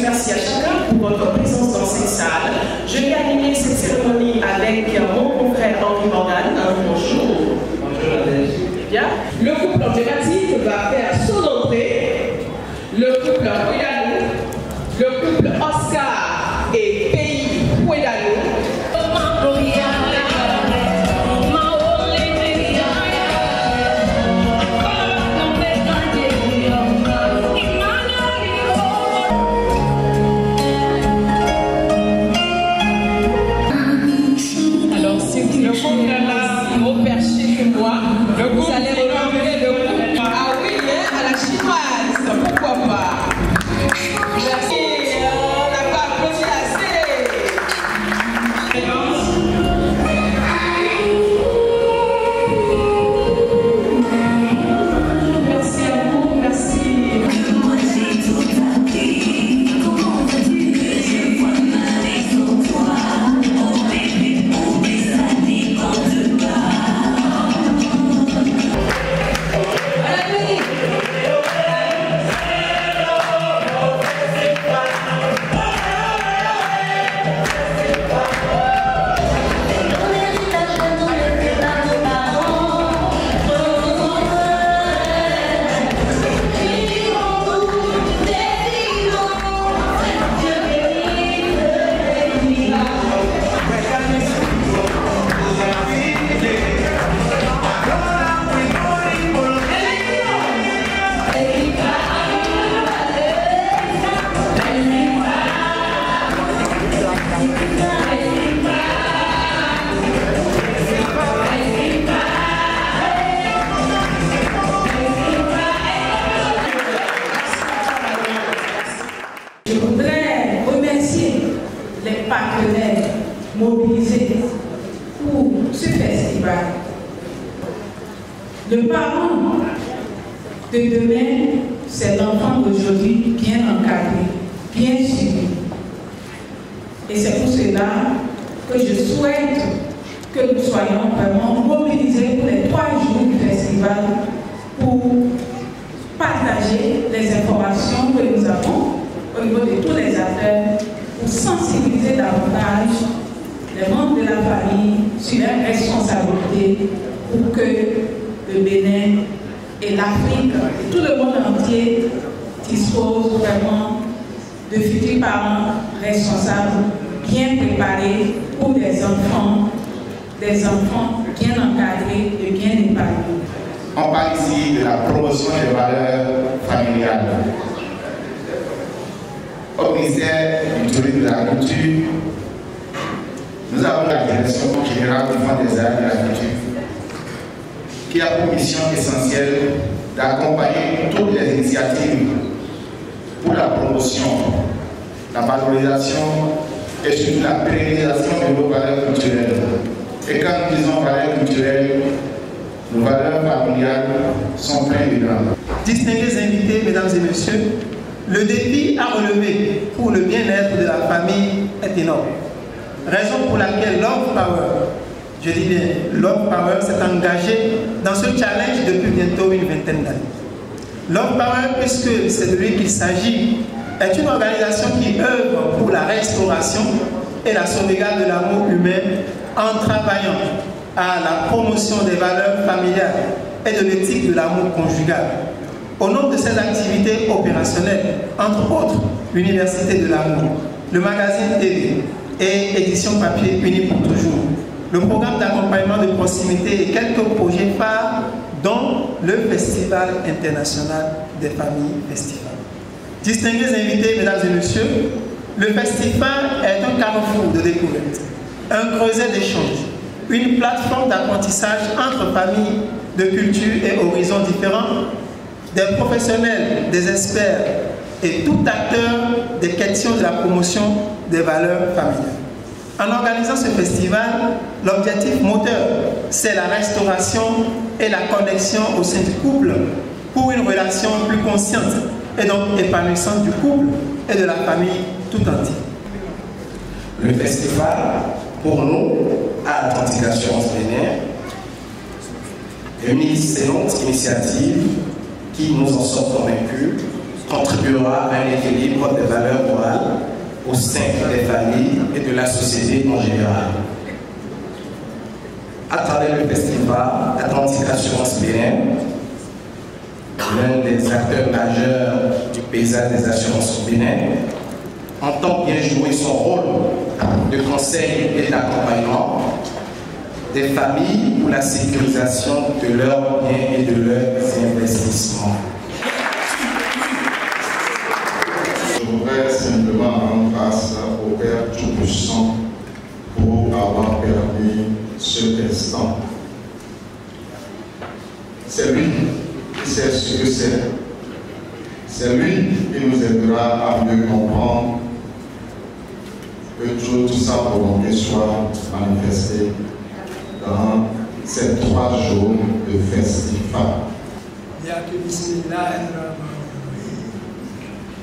reçu. Merci à chacun pour votre présence dans cette salle. Je vais animer cette cérémonie avec mon confrère Henri Morgan. Bonjour. Bonjour, Adèle. Bien. Le couple emblématique va faire son entrée. Le couple Ouedanou, le couple Oscar et Pays Ouedanou. Vous allez renommer le couple ah oui, à la chinoise, pourquoi pas. Merci, on n'a pas applaudi assez. Merci à vous, merci. Je voudrais remercier les partenaires mobilisés pour ce festival. Le parent de demain, c'est l'enfant d'aujourd'hui bien encadré, bien suivi. Et c'est pour cela que je souhaite que nous soyons vraiment mobilisés pour les 3 jours du festival pour partager les informations que nous avons au niveau de tous les acteurs pour sensibiliser davantage les membres de la famille sur leurs responsabilités pour que le Bénin et l'Afrique et tout le monde entier disposent vraiment de futurs parents responsables, bien préparés pour des enfants bien encadrés et bien épanouis. On parle ici de la promotion des valeurs familiales. Au ministère du Tourisme et de la Culture, nous avons la direction générale du Fonds des arts et de la culture qui a pour mission essentielle d'accompagner toutes les initiatives pour la promotion, la valorisation et surtout la pérennisation de nos valeurs culturelles. Et quand nous disons valeurs culturelles, nos valeurs familiales sont pleines dedans. Distingués invités, mesdames et messieurs, le défi à relever pour le bien-être de la famille est énorme. Raison pour laquelle Love Power, je dis bien Love Power, s'est engagé dans ce challenge depuis bientôt une vingtaine d'années. Love Power, puisque c'est de lui qu'il s'agit, est une organisation qui œuvre pour la restauration et la sauvegarde de l'amour humain en travaillant à la promotion des valeurs familiales et de l'éthique de l'amour conjugal. Au nom de ces activités opérationnelles, entre autres l'Université de l'amour, le magazine TV et édition papier Unis pour toujours, le programme d'accompagnement de proximité et quelques projets phares, dont le Festival international des familles Festival. Distingués invités, mesdames et messieurs, le festival est un carrefour de découverte, un creuset d'échange, une plateforme d'apprentissage entre familles de cultures et horizons différents, des professionnels, des experts et tout acteur des questions de la promotion des valeurs familiales. En organisant ce festival, l'objectif moteur, c'est la restauration et la connexion au sein du couple pour une relation plus consciente et donc épanouissante du couple et de la famille tout entière. Le festival, pour nous, à Atlantic Assurance Bénin, est une excellente initiative qui nous en sommes convaincus, contribuera à un équilibre des valeurs morales au sein des familles et de la société en général. À travers le festival Atlantique Assurance Bénin, l'un des acteurs majeurs du paysage des assurances au Bénin, entend bien jouer son rôle de conseil et d'accompagnement des familles pour la sécurisation de leurs biens et de leurs investissements. Je voudrais simplement rendre grâce au Père Tout-Puissant pour avoir permis cet instant. C'est lui qui sait ce que c'est. C'est lui qui nous aidera à mieux comprendre que tout sa volonté soit manifestée dans ces 3 jours de festival.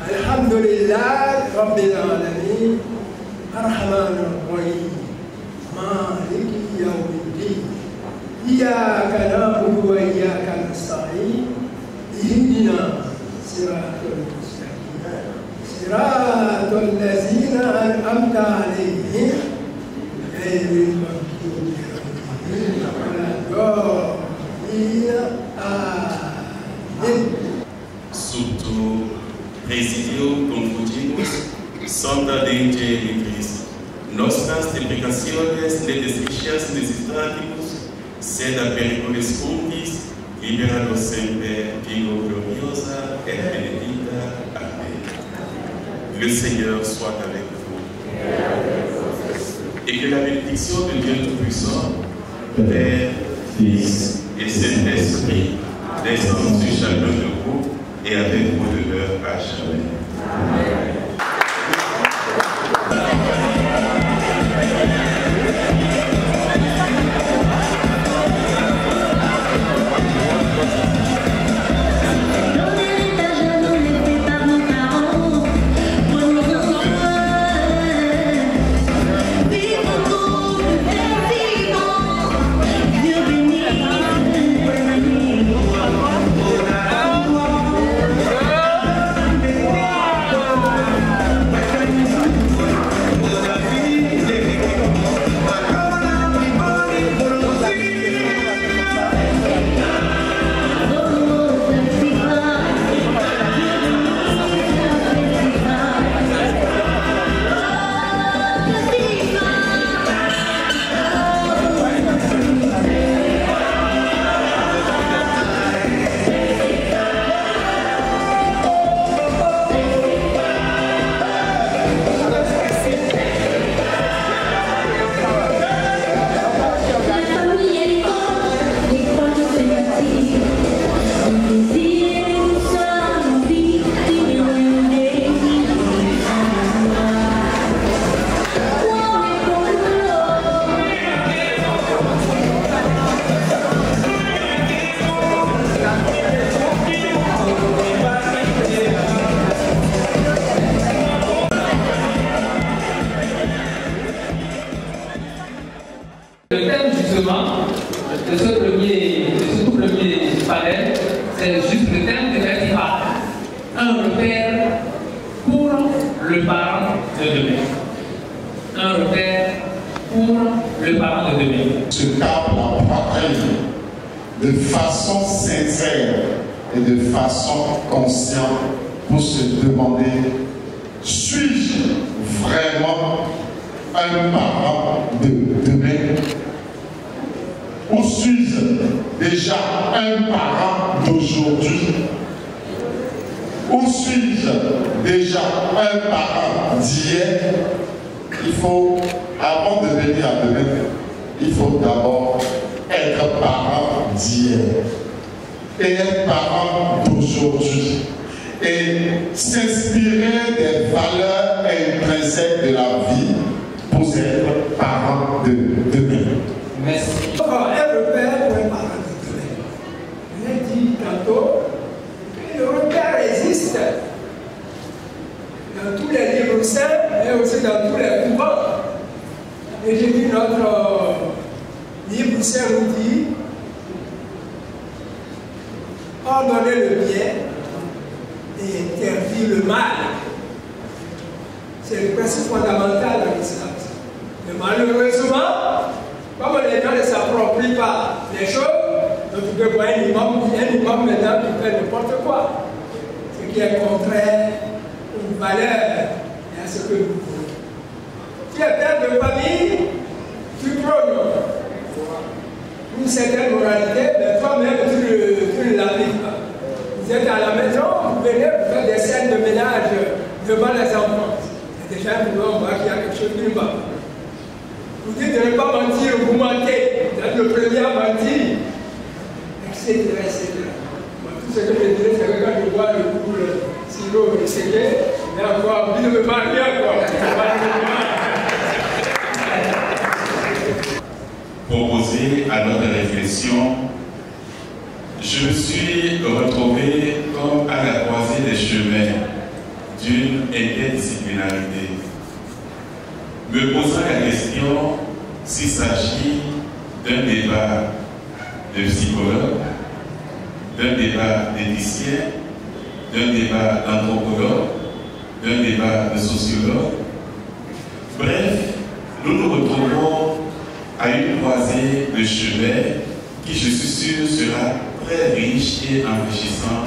Alhamdulillah Rabbil Alamin Ar-Rahmanir Rahim Maliki Yawmiddin Iyyaka na'budu wa iyyaka nasta'in Ihdina siratal mustaqim siratal ladzina an'amta 'alaihim ghayril maghdubi 'alaihim waladdallin. Amin. Surtout Presidio confutimos, sonda dente Cristo. Nossas deprecações de desfichas necessitativos, sed periculis fundis, libera-nos sempre, Figo gloriosa et benedita. Amen. Le Seigneur soit avec vous. Et que la bénédiction de Dieu Tout-Puissant, Père, Fils et Saint-Esprit, descende sur chacun de vous et avec vous de l'heure à jamais. Amen. Le thème justement de ce tout premier panel, c'est juste le thème de festival. Un repère pour le parent de demain. Un repère pour le parent de demain. Ce cap la poitrine de façon sincère et de façon consciente pour se demander: suis-je vraiment un parent de demain? Ou suis-je déjà un parent d'aujourd'hui? Ou suis-je déjà un parent d'hier? Il faut, avant de venir à demain, il faut d'abord être parent d'hier et être parent d'aujourd'hui et s'inspirer des valeurs intrinsèques de la vie pour être parent de demain. Merci. Un repère pour un parent de demain. Je l'ai dit tantôt, le repère existe dans tous les livres saints et aussi dans tous les courants. Et j'ai vu notre livre saint nous dit: ordonnez le bien et interdire le mal. C'est le principe fondamental de l'islam. Mais malheureusement, comme les gens ne s'approprient pas les choses, donc tu peux voir un imam maintenant qui fait n'importe quoi. Ce qui est contraire aux valeurs et à ce que nous voulons. Tu es père de famille, tu prônes une certaine moralité, mais toi-même tu ne l'appliques pas. Vous êtes à la maison, vous venez vous faire des scènes de ménage devant les enfants. C'est déjà un problème, on voit qu'il y a quelque chose qui ne va pas. Vous dites de ne pas mentir, vous mentez. Vous êtes le premier à mentir. Etc. Tout ce que je dirais, c'est que quand je vois le couple Siro et Ségué, j'ai encore envie de me marier encore. Proposé à notre réflexion, je me suis retrouvé comme à la croisée des chemins d'une interdisciplinarité, me posant la question s'il s'agit d'un débat de psychologue, d'un débat d'éthicien, d'un débat d'anthropologue, d'un débat de sociologue. Bref, nous nous retrouvons à une croisée de chemin qui, je suis sûr, sera très riche et enrichissant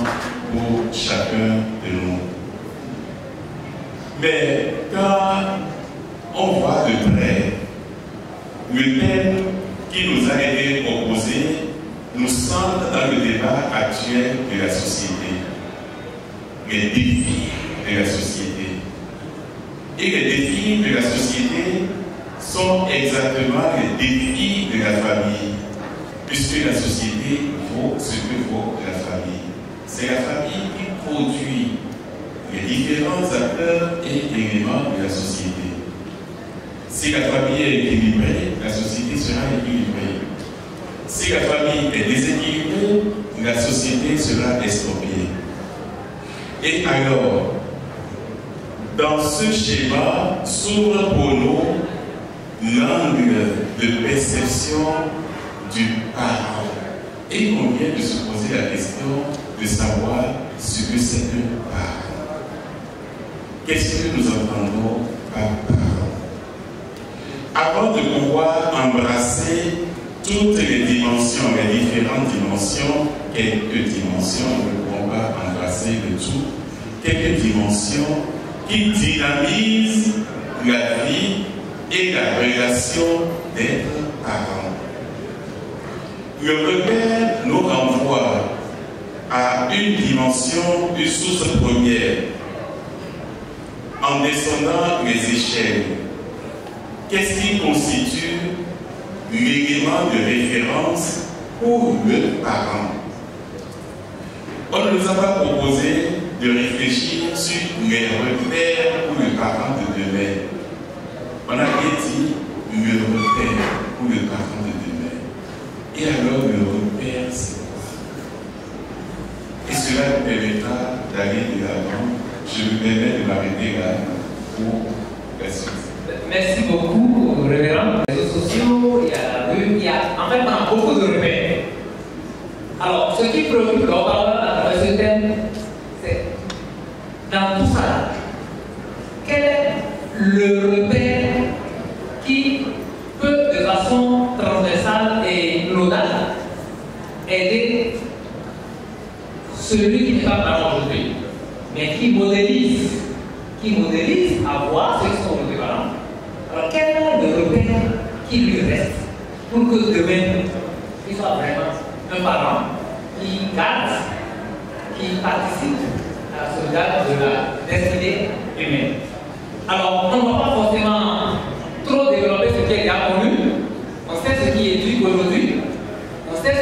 pour chacun de nous. Mais quand on voit de près le thème qui nous a été proposé, nous centre dans le débat actuel de la société, les défis de la société. Et les défis de la société sont exactement les défis de la famille, puisque la société vaut ce que vaut la famille. C'est la famille qui produit les différents acteurs et éléments de la société. Si la famille est équilibrée, la société sera équilibrée. Si la famille est déséquilibrée, la société sera estropiée. Et alors, dans ce schéma, s'ouvre pour nous l'angle de perception du parent. Et on vient de se poser la question de savoir ce que c'est un parent. Qu'est-ce que nous entendons par parent? Avant de pouvoir embrasser toutes les dimensions, les différentes dimensions, quelques dimensions, nous ne pouvons pas embrasser le tout, quelques dimensions qui dynamisent la vie et la relation d'être parent. Le repère nous renvoie à une dimension, une source première. En descendant les échelles, qu'est-ce qui constitue l'élément de référence pour le parent? On ne nous a pas proposé de réfléchir sur les repères pour le parent de demain. On a bien dit le repère pour le parent de demain. Et alors le repère, c'est quoi? Et cela nous permettra d'aller de l'avant. Je me permets de m'arrêter là pour la suite. Merci beaucoup, révérend. Les réseaux sociaux, il y a en fait beaucoup de repères. Alors, ce qui préoccupe le haut-parleur à travers ce thème, c'est dans tout ça, quel est le repère qui peut, de façon transversale et nodale, aider celui qui n'est pas parent aujourd'hui, mais qui modélise à voir ce qui sont les parents. Alors, quel est le repère qui lui reste pour que demain, il soit vraiment un parent qui garde, qui participe à la sauvegarde de la destinée humaine? Alors, on ne va pas forcément trop développer ce qui est déjà connu. On sait ce qui est éduque aujourd'hui. On sait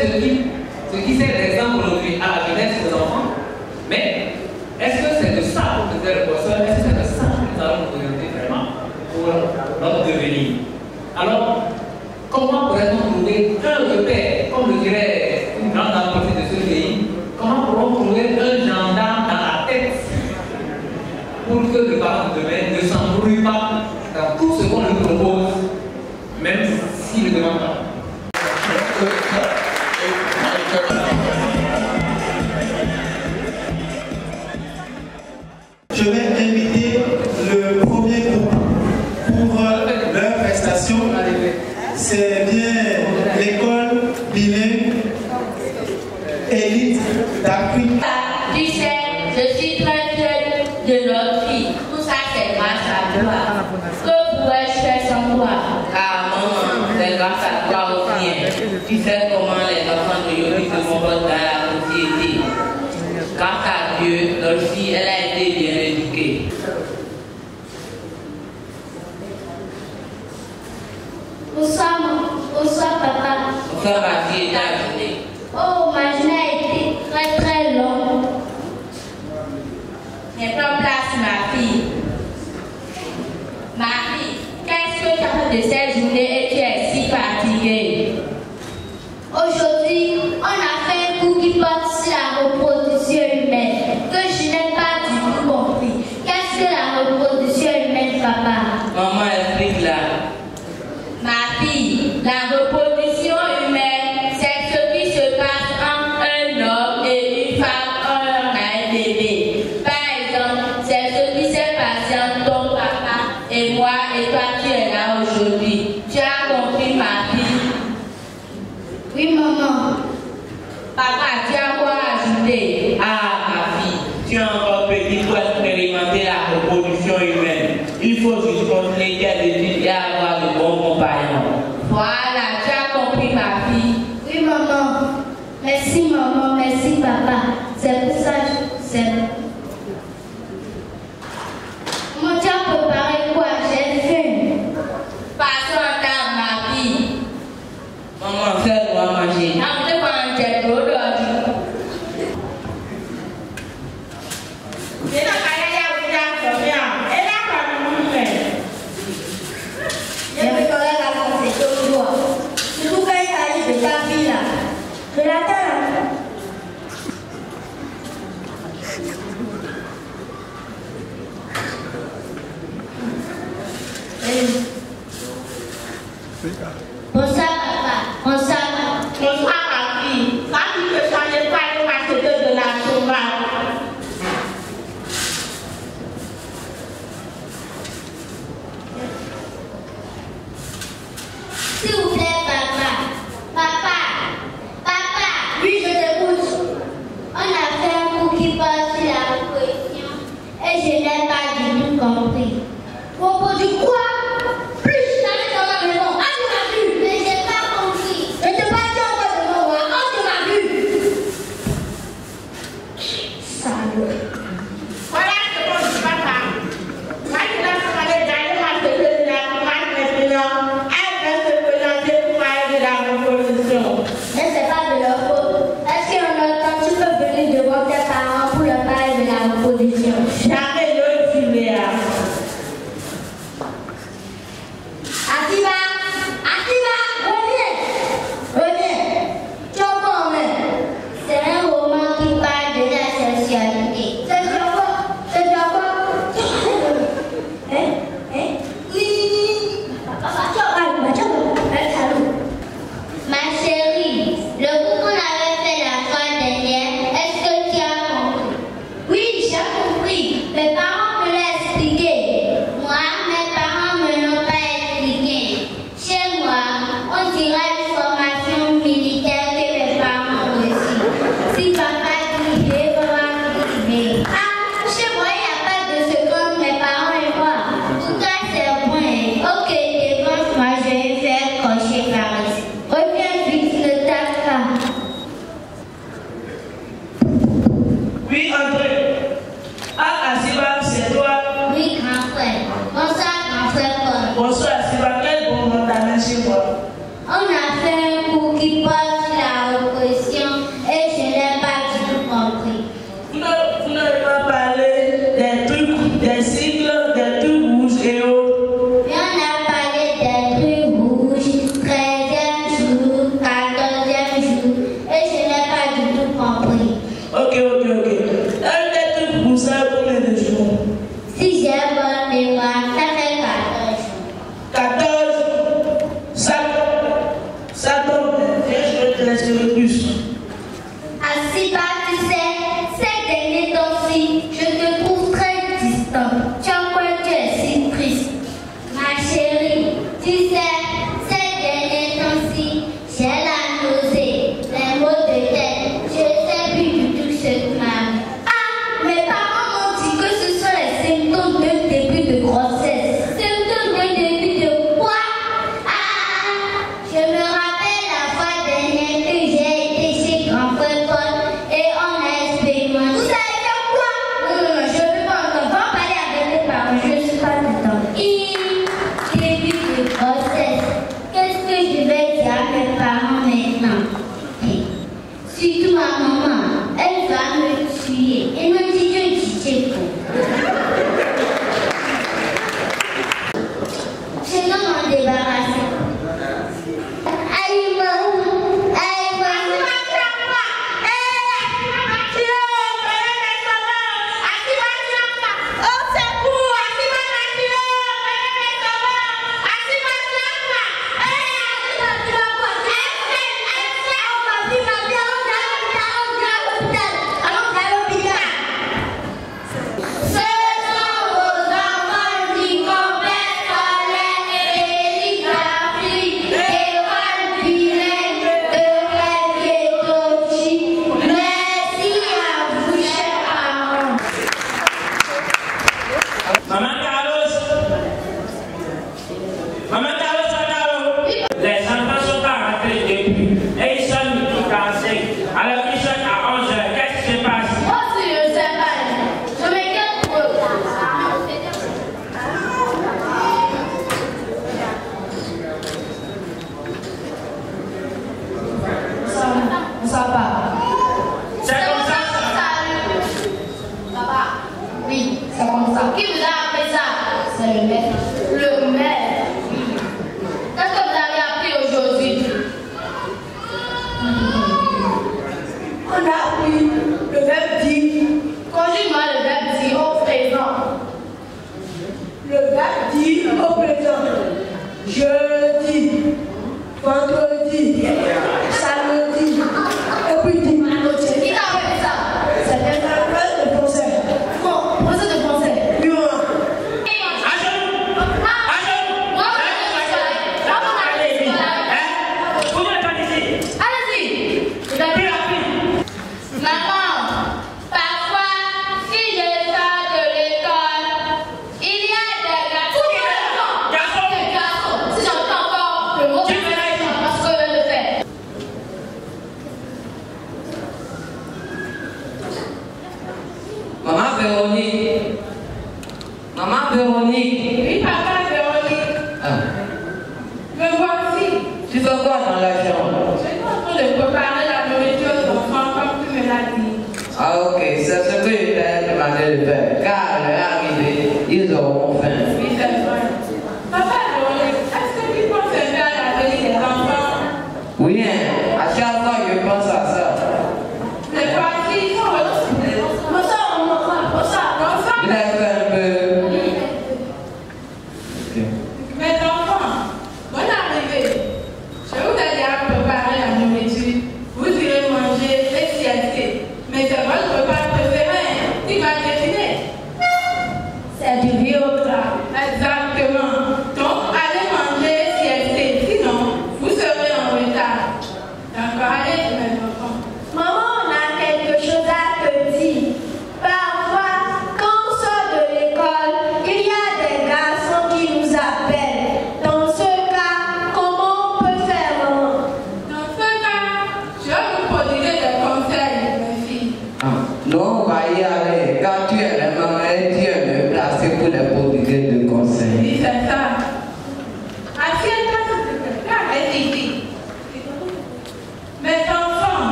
ce qui sert d'exemple aujourd'hui à la jeunesse des enfants. Mais est-ce que c'est de ça qu'on faisait le professeur? Est-ce que c'est de ça que nous allons nous orienter vraiment pour notre devenir? Alors, comment pourrait-on trouver un repère, comme le dirait une grande entreprise de ce pays, comment pourrons-nous trouver un gendarme dans la tête pour que le parent de demain ne s'embrouille pas dans tout ce qu'on lui propose, même s'il ne demande pas? inviter le premier groupe pour leur prestation. C'est bien l'école bilingue élite d'Afrique. Tu sais, je suis très fière de notre fille. Tout ça, c'est grâce à toi. Que pourrais-je faire sans toi? Ah maman, c'est grâce à toi aussi. Tu sais comment les enfants d'aujourd'hui se comportent dans la société. Grâce à Dieu, notre fille, elle a été bien éduquée. Bonsoir papa. Bonsoir ma fille, ta journée. Oh, ma journée a été très très longue. Mais prends place ma fille. Ma fille, qu'est-ce que tu as fait de cette journée et tu es si fatiguée? Aujourd'hui, on a fait un cours qui porte sur la reproduction humaine que je n'ai pas du tout compris. Qu'est-ce que la reproduction humaine, papa? Maman, explique-la. Ma fille, la reproduction humaine, c'est ce qui se passe entre un homme et une femme quand on a un bébé. Par exemple, c'est ce qui s'est passé entre ton papa et moi et toi tu es là aujourd'hui. Tu as compris ma fille? Oui maman. Papa, tu as quoi ajouter? Ah ma fille, tu es encore petite pour expérimenter la reproduction humaine. Il faut juste continuer tes études et avoir de bons compagnons. Voilà, tu as compris ma fille. Oui maman. Merci maman, merci papa. C'est pour ça que c'est. Comment tu as préparé quoi? J'ai faim. Passons à table ma fille. Maman, fais-moi manger. Ah, je mange des gros d'ordi. C'est la carrière où tu as combien? Et là, quand tu fais. Je me ferai la concession de toi. Surtout quand il s'agit de ta fille là. Je l'attends. Bonsoir papa. Bonsoir. Bonsoir ma fille. Quand tu ne changes pas le marketeur de la sauvage. S'il vous plaît, papa. Papa. Papa. Oui, je t'écoute. On a fait un cours qui passe sur la reproduction et je n'ai pas du tout compris. Reproduit quoi? Plus je t'avais dans la maison. Ah, tu m'as vu. Mais j'ai pas compris. Je t'ai pas dit encore de me voir. Ah, tu m'as vu. Salaud. Voilà ce qu'on dit, papa. Moi, je dois demander d'aller m'acheter de la tomate maintenant. De la reproduction. Mais c'est pas de leur faute. Est-ce qu'il y en a temps tu peux venir devant tes parents pour leur parler de la reproduction? Jamais le filet. Atiba, reviens. Reviens. Tu entends même. C'est un roman qui parle de la sexualité. C'est sur quoi? C'est sur quoi? Oui. Papa, tu as ma chérie, le coup qu'on avait fait la fois dernière, est-ce que tu as compris? Oui, j'ai compris. Mes parents me l'ont expliqué. Moi, mes parents me l'ont pas expliqué. Chez moi, on dirait une formation militaire que mes parents ont reçue. Si papa dit B, papa dit B. Ah, chez moi, il n'y a pas de seconde, mes parents et moi. Tout cas, c'est un point. Ok, dépense-moi, je vais faire cocher par ici. Reviens vite, ne tape pas. Oui, André. Ah, Asiba, c'est toi. Oui, grand frère. Bonsoir, grand frère Paul. Bonsoir, Asiba. Quel bon nom t'amène chez moi? On a fait un cours qui porte sur la reproduction et je n'ai pas du tout compris. Vous n'avez pas parlé des trucs, des cycles, des trucs rouges et autres. Et on a parlé des trucs rouges, 13e jour, 14e jour, et je n'ai pas du tout compris. Ok. Un des trucs rouges, ça a combien de jours? Si j'ai bonne mémoire, ça fait 14 jours. 14. Ça tombe. Viens, je vais te laisser le plus. Asiba, tu sais, ces derniers temps-ci, je te trouve très distant. Début de grossesse. Qu'est-ce que je vais dire à mes parents maintenant? Surtout ma maman, elle va me tuer. Elle me dit que j'étais con. Je dois m'en débarrasser. Allez, maman.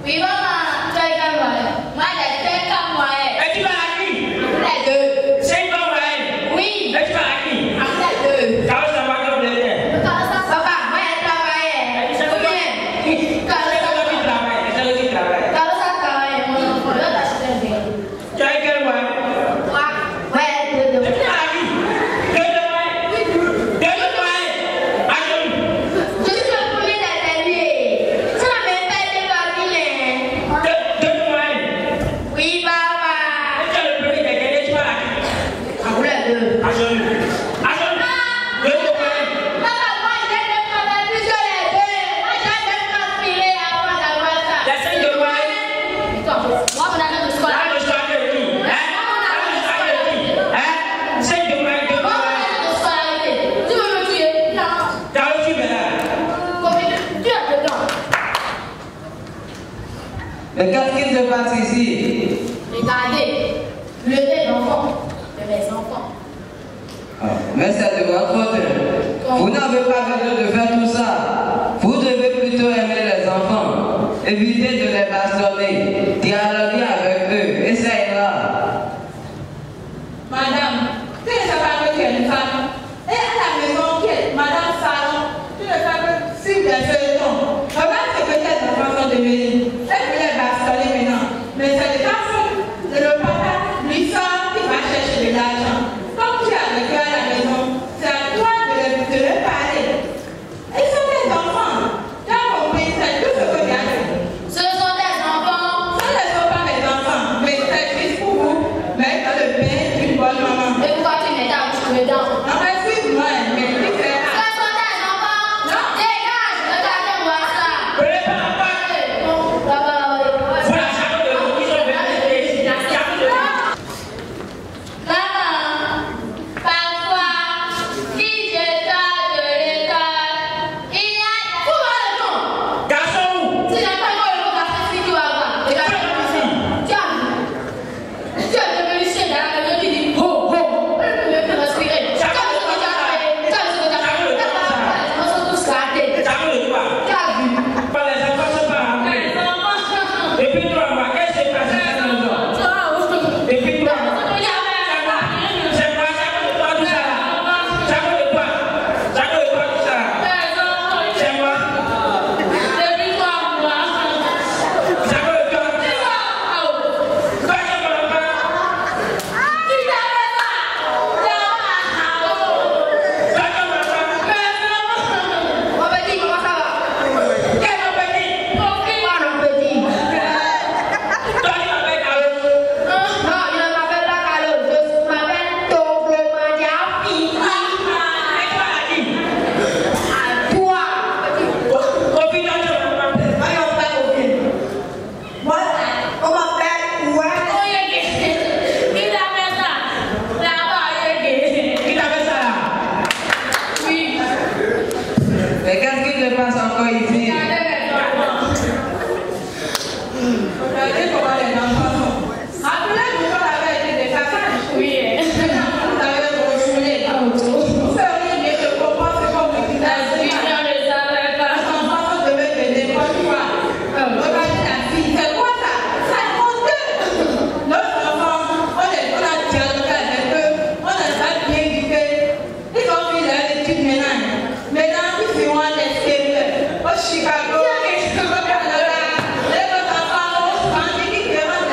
Oui, maman, tu es comme moi. Moi, je fais comme moi. Et tu vas à qui? Les deux. C'est une bonne moyenne. Oui. Et tu vas à qui? Les deux. Carlos, ça va comme les deux. Papa, moi, je travaille. C'est Combien? Carlos, qui travaille. C'est le qui travaille. Carlos a travaillé, mon enfant. Là, tu as acheté. Tu as quel moyen? Moi, ouais, deux. Et tu vas à qui? Deux de moyens. Deux de moyens. À qui? Je suis le premier d'atelier. Tu n'as même pas été parmi. Deux de moyens. Oui, papa. Et tu es le premier d'atelier, tu vas à qui? Ah, vous les deux. À Jean-Luc. À Jean-Luc. Deux de moyens. Papa, moi, j'ai même pas plus que les deux. Moi, j'ai même transpiré avant d'avoir ça. Les cinq de moyens. Moi, mon ami de scolar. Là, je suis avec qui? Hein? Là, je suis avec qui? Hein? Cinq de moyens, deux de Moi, mon moyens. ami de scolarité. Tu veux me tuer? Non. Carlos, tu verras. Combien? Tu as dedans. Mais qu'est-ce qui se passe ici? Regardez. Le thé d'enfant. De mes enfants. Mais c'est de votre faute. Vous n'avez pas besoin de faire tout ça. Vous devez plutôt aimer les enfants. Évitez de les bastonner. Dialoguer avec eux. Et ça ira. Madame, tu ne sais pas que tu es une femme. Et à la maison, qui est Madame Salon, tu ne sais pas que si vous êtes feuilletons. Regarde ce que tes enfants sont devenus. Elle voulait bastonner maintenant. Mais c'est de ta faute. C'est le papa, lui sort, qui va chercher de l'argent. Comme tu as le cœur à la maison, c'est à toi de leur parler. Ils sont tes enfants. Tu as compris, c'est tout ce que tu as fait. Ce sont des enfants. Ce ne sont pas mes enfants, mais c'est juste pour vous. Mais dans le bain d'une bonne maman. Et pourquoi tu mets ta bouche dedans? Non, excuse-moi, mais tu fais Ce sont des enfants. Non. Dégage. Regardez-moi ça. Prépare pas. Bon, d'abord, Voilà, ça va de vous. Ils ont venu ici. maman, parfois, si je sors de l'école, il y a des... Pourquoi le nom? Garçon, Si j'entends encore le mot garçon, c'est qui tu vas voir. Regardez ici. Tu as devenu chien dans la maison qui dit ho, ho. Je ne peux plus respirer. Tu as vu ce que tu as fait? Tu as vu ce que tu as fait? Les enfants sont tous gâtés. ça va de toi. Tu as vu? Pas les enfants sont pas rentrés. Les enfants. Depuis 3 mois, qu'est-ce qui s'est passé à la maison? Depuis 3 mois. C'est quoi ça va de toi tout ça là? Ça va de toi. Ça va de toi tout ça là? C'est moi. Ça va de toi. Toi, tu comprends pas? Toi, tu comprends pas? Mon petit, comment ça va? Quel mon petit? Moi, mon petit. Toi, tu m'appelles Carlos. Non, je ne m'appelle pas Carlos. Je m'appelle Toblomandia Fini. Et toi, à qui? À toi. Copine, toi, tu comprends pas? Moi, on fait copine. Moi, on m'appelle ouais. Il a fait ça. Là-bas, Qui t'a fait ça là? oui. Mais qu'est-ce qui se passe encore ici? Regardez comment les enfants sont. Rappelez-vous qu'on avait été des passages. Oui. Vous avez refoulé. Vous feriez mieux de comprendre ce qu'on vous dit dans ce Oui, cas. on ne savait Les pas. enfants devaient venir n'importe quoi. Regardez la fille, c'est quoi ça? C'est honteux. Nos enfants, on a dialogué avec eux, on les a bien éduqués. Ils ont fait leur étude maintenant. Maintenant, ils feront l'extérieur. Au Chicago, au Canada, les autres enfants ont grandi différents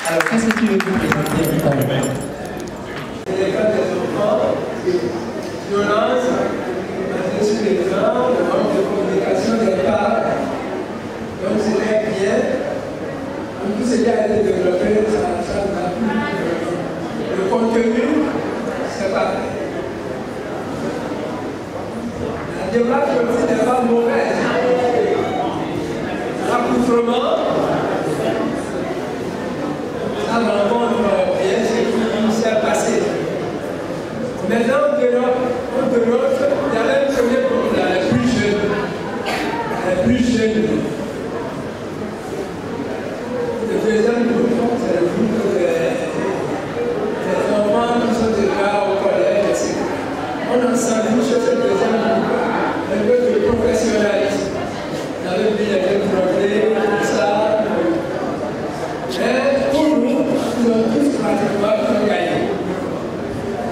Alors, qu'est-ce que tu veux nous présenter, Victor? Les cas des enfants, violence, sur les gens, le manque de communication des parents. Donc c'était bien. Tout ce qui a été développé, ça nous a plu. Le contenu, c'est pas vrai. La démarche aussi n'est pas mauvaise. L'accoutrement, ça rencontre bien ce qui s'est passé. Maintenant, de l'autre, il y a un premier groupe, les plus jeunes. Les plus jeunes. Le deuxième groupe, c'est le groupe des enfants qui sont déjà au collège, etc. On a senti sur ce deuxième groupe un peu de professionnalisme. On avait vu les jeunes progrès, tout ça. Mais pour nous, nous avons tous pratiquement gagné.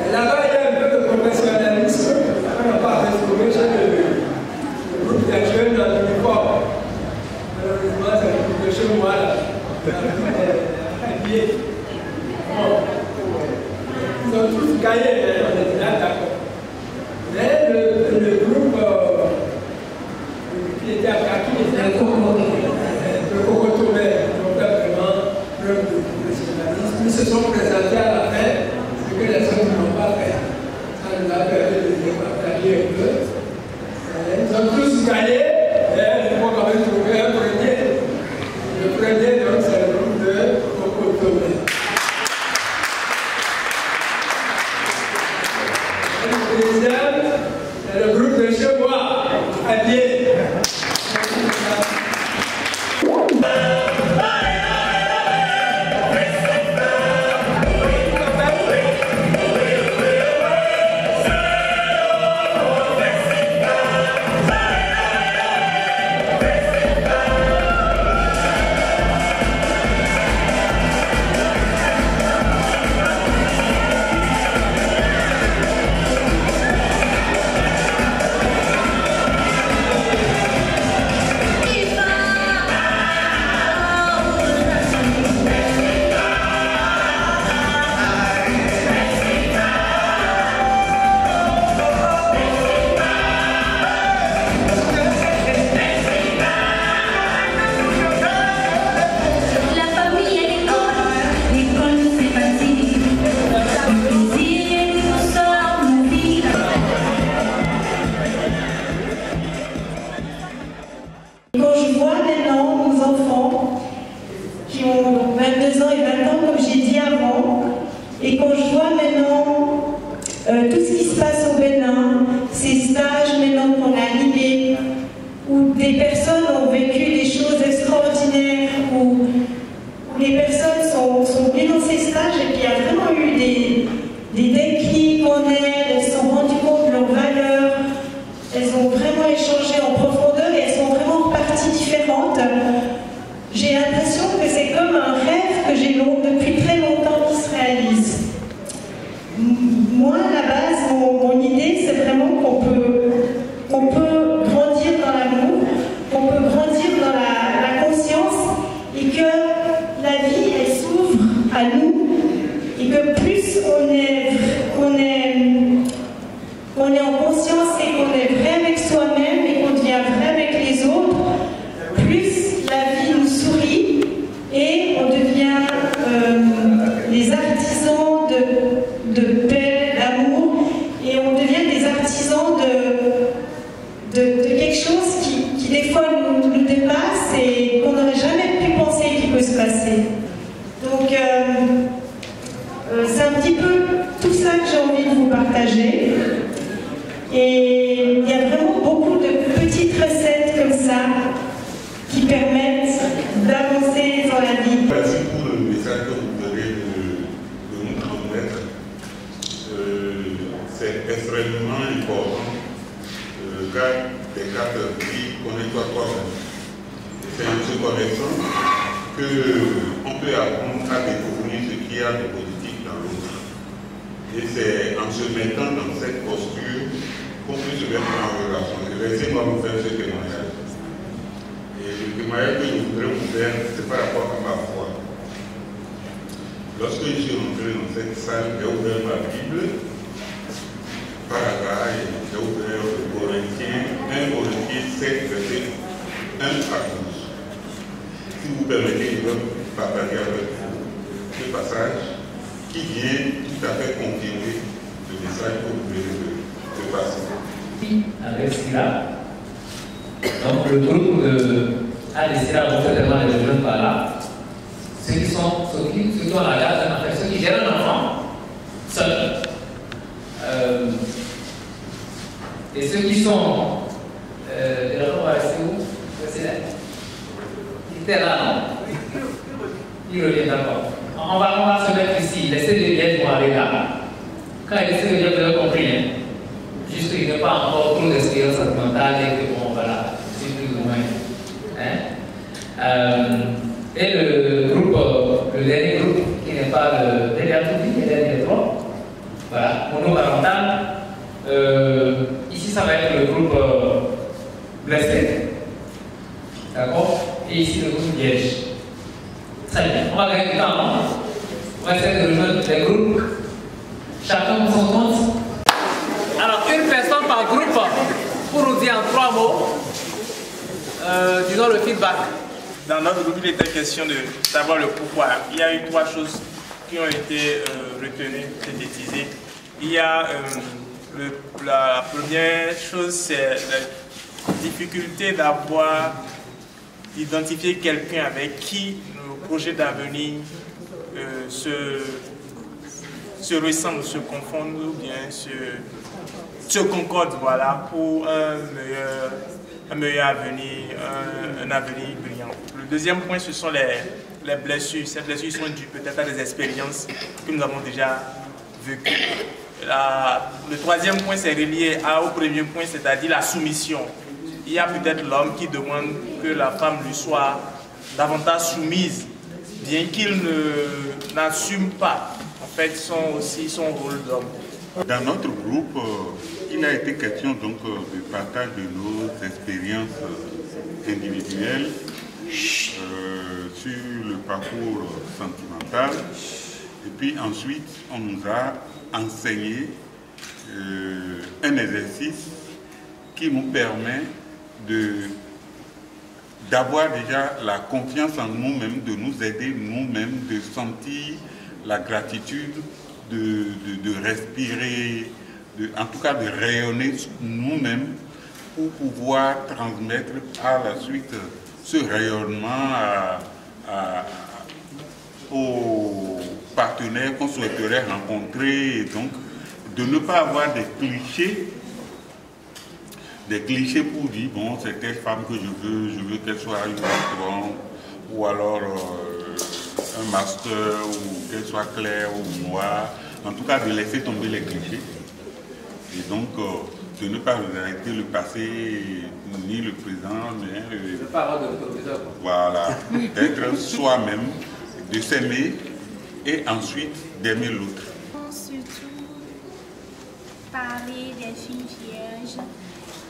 Et là-bas, il y a un peu de professionnalisme. On n'a pas retrouvé chez le groupe des jeunes dans l'uniforme. Malheureusement, c'est le groupe de chez moi là. Habillés. Bon. Ils ont tous gagné, on est là d'accord. Mais le groupe qui était à Kaki, le Cocotomé, donc vraiment preuve de professionnalisme. Ils se sont présentés à la fin, ce que les autres n'ont pas fait. Ça nous a permis de les partager un peu. Ils ont tous gagné, mais il faut quand même trouver un premier. Le premier, donc, c'est le groupe de Cocotomé. Le deuxième, c'est le groupe de Chebois, à pied. Et quand je vois maintenant tout ce qui se passe au Bénin, ces stages maintenant qu'on a animés, où des personnes ont vécu des choses extraordinaires, où les personnes sont venues dans ces stages et qu'il y a vraiment eu des déclics en elles, elles se sont rendues compte de leurs valeurs, elles ont vraiment échangé en profondeur et elles sont vraiment reparties différentes. J'ai l'impression que c'est comme un rêve que j'ai depuis très longtemps qui se réalise. Moi, à la base, mon idée, c'est vraiment qu'on peut grandir dans l'amour, qu'on peut grandir dans la conscience et que la vie, elle s'ouvre à nous et que plus on est en conscience et qu'on est vrai avec soi-même et qu'on devient vrai avec les autres, plus la vie nous sourit et on devient les artisans de paix, d'amour, et on devient des artisans de quelque chose qui des fois nous dépasse et qu'on n'aurait jamais pu penser qu'il peut se passer. Donc c'est un petit peu tout ça que j'ai envie de vous partager. Et il y a vraiment beaucoup de petites recettes comme ça qui permettent d'avancer dans la vie. Merci pour le message que vous venez de nous transmettre. C'est extrêmement important car les quatre qui connaissent toi-même. C'est en se connaissant qu'on peut apprendre à découvrir ce qu'il y a de positif dans l'autre. Et c'est en se mettant dans cette posture qu'on peut se mettre en relation. Laissez-moi vous faire ce témoignage. Et le témoignage que je voudrais vous faire, c'est par rapport à ma foi. Lorsque je suis rentré dans cette salle, j'ai ouvert ma Bible. Par hasard, j'ai ouvert le Corinthiens, 1 Corinthiens 7, verset 1 à 12. Si vous permettez, je vais partager avec vous ce passage qui vient tout à fait confirmer le message que vous venez de passer. Avec Syrah. Donc le groupe de Syrah, les jeunes par là, ceux qui ont la garde, en fait, ceux qui gèrent un enfant seul. Et ceux qui sont et là, on va rester où? Il était là, non? Il revient d'accord. On va se mettre ici. Laissez les liens pour aller là. Quand il essaie de dire, vous avez compris. Hein? Juste qu'il n'a pas encore trop d'expérience sentimentale et que bon, voilà, c'est plus ou moins. Hein? Et le groupe, le dernier groupe, qui n'est pas le dernier trois, voilà, monoparental. Ici, ça va être le groupe blessé. D'accord? Et ici, le groupe vierge. Très bien. On va gagner du temps, non? On va essayer de rejoindre les groupes. Chacun pour son compte. Alors, une personne par groupe pour nous dire en 3 mots, disons le feedback. Dans notre groupe, il était question de savoir le pourquoi. Il y a eu 3 choses qui ont été retenues, synthétisées. Il y a la première chose, c'est la difficulté d'identifier quelqu'un avec qui nos projets d'avenir se ressemblent, se confondent ou bien se concordent, voilà, pour un meilleur avenir, un avenir brillant. Le deuxième point, ce sont les blessures. Ces blessures sont dues peut-être à des expériences que nous avons déjà vécues. Le troisième point, c'est relié au premier point, c'est-à-dire la soumission. Il y a peut-être l'homme qui demande que la femme lui soit davantage soumise, bien qu'il n'assume pas en fait son rôle d'homme. Dans notre groupe, il a été question donc de partage de nos expériences individuelles sur le parcours sentimental. Et puis ensuite, on nous a enseigné un exercice qui nous permet d'avoir déjà la confiance en nous-mêmes, de nous aider nous-mêmes, de sentir la gratitude, de respirer, en tout cas de rayonner nous-mêmes pour pouvoir transmettre à la suite ce rayonnement aux partenaires qu'on souhaiterait rencontrer, et donc de ne pas avoir des clichés pour dire bon, c'est telle femme que je veux qu'elle soit une patronne, ou alors un master, ou qu'elle soit claire ou noire, en tout cas de laisser tomber les clichés, et donc de ne pas arrêter le passé ni le présent, mais voilà, d'être soi-même, de s'aimer et ensuite d'aimer l'autre. Surtout parler des filles vierges,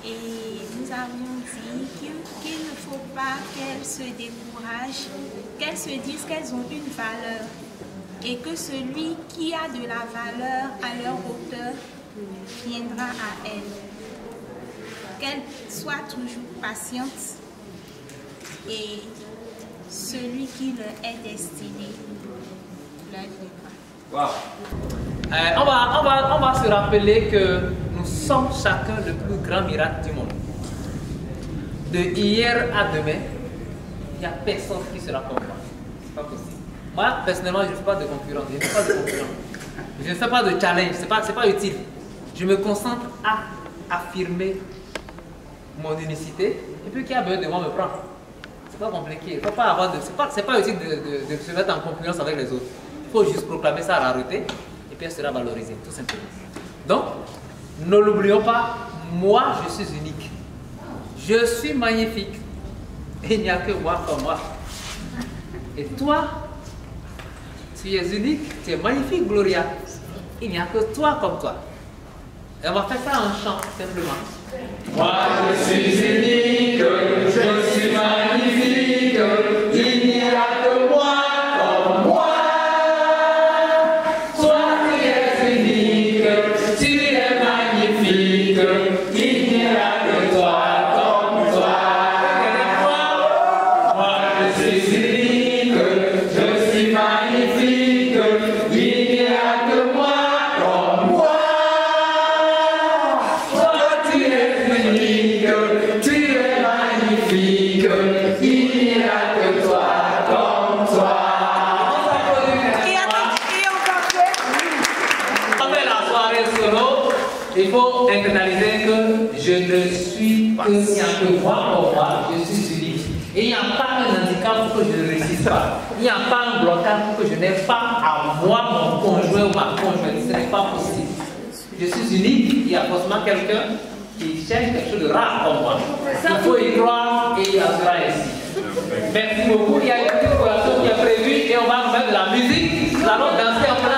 et nous avions dit qu'il ne faut pas qu'elles se découragent, qu'elles se disent qu'elles ont une valeur et que celui qui a de la valeur à leur hauteur viendra à elles. Qu'elles soient toujours patientes et celui qui leur est destiné leur viendra. Wow. On va se rappeler que nous sommes chacun le plus grand miracle du monde. De hier à demain, il n'y a personne qui sera comme moi. C'est pas possible. Moi, personnellement, je ne fais pas de concurrence. Je ne fais pas de concurrence. Je ne fais pas de challenge. C'est pas utile. Je me concentre à affirmer mon unicité. Et puis, qui a besoin de moi me prend. C'est pas compliqué. Il faut pas avoir de. C'est pas utile de se mettre en concurrence avec les autres. Il faut juste proclamer sa rareté. Et puis, elle sera valorisée, tout simplement. Donc, ne l'oublions pas. Moi, je suis unique. Je suis magnifique. Et il n'y a que moi comme moi. Et toi, tu es unique, tu es magnifique, Gloria. Il n'y a que toi comme toi. Et on va faire ça en chant, simplement. Moi, je suis unique, je suis magnifique. Il n'y a que moi comme moi. il faut internaliser que je ne suis que, il n'y a que moi pour moi, je suis unique. Et il n'y a pas un handicap pour que je ne réussisse pas. Il n'y a pas un blocage pour que je n'ai pas à moi, mon conjoint ou ma conjointe. Ce n'est pas possible. Je suis unique, il y a forcément quelqu'un qui cherche quelque chose de rare comme moi. Il faut y croire et il y sera ici. Merci beaucoup. Il y a une petite collation qui est prévue et on va mettre de la musique. Nous allons danser en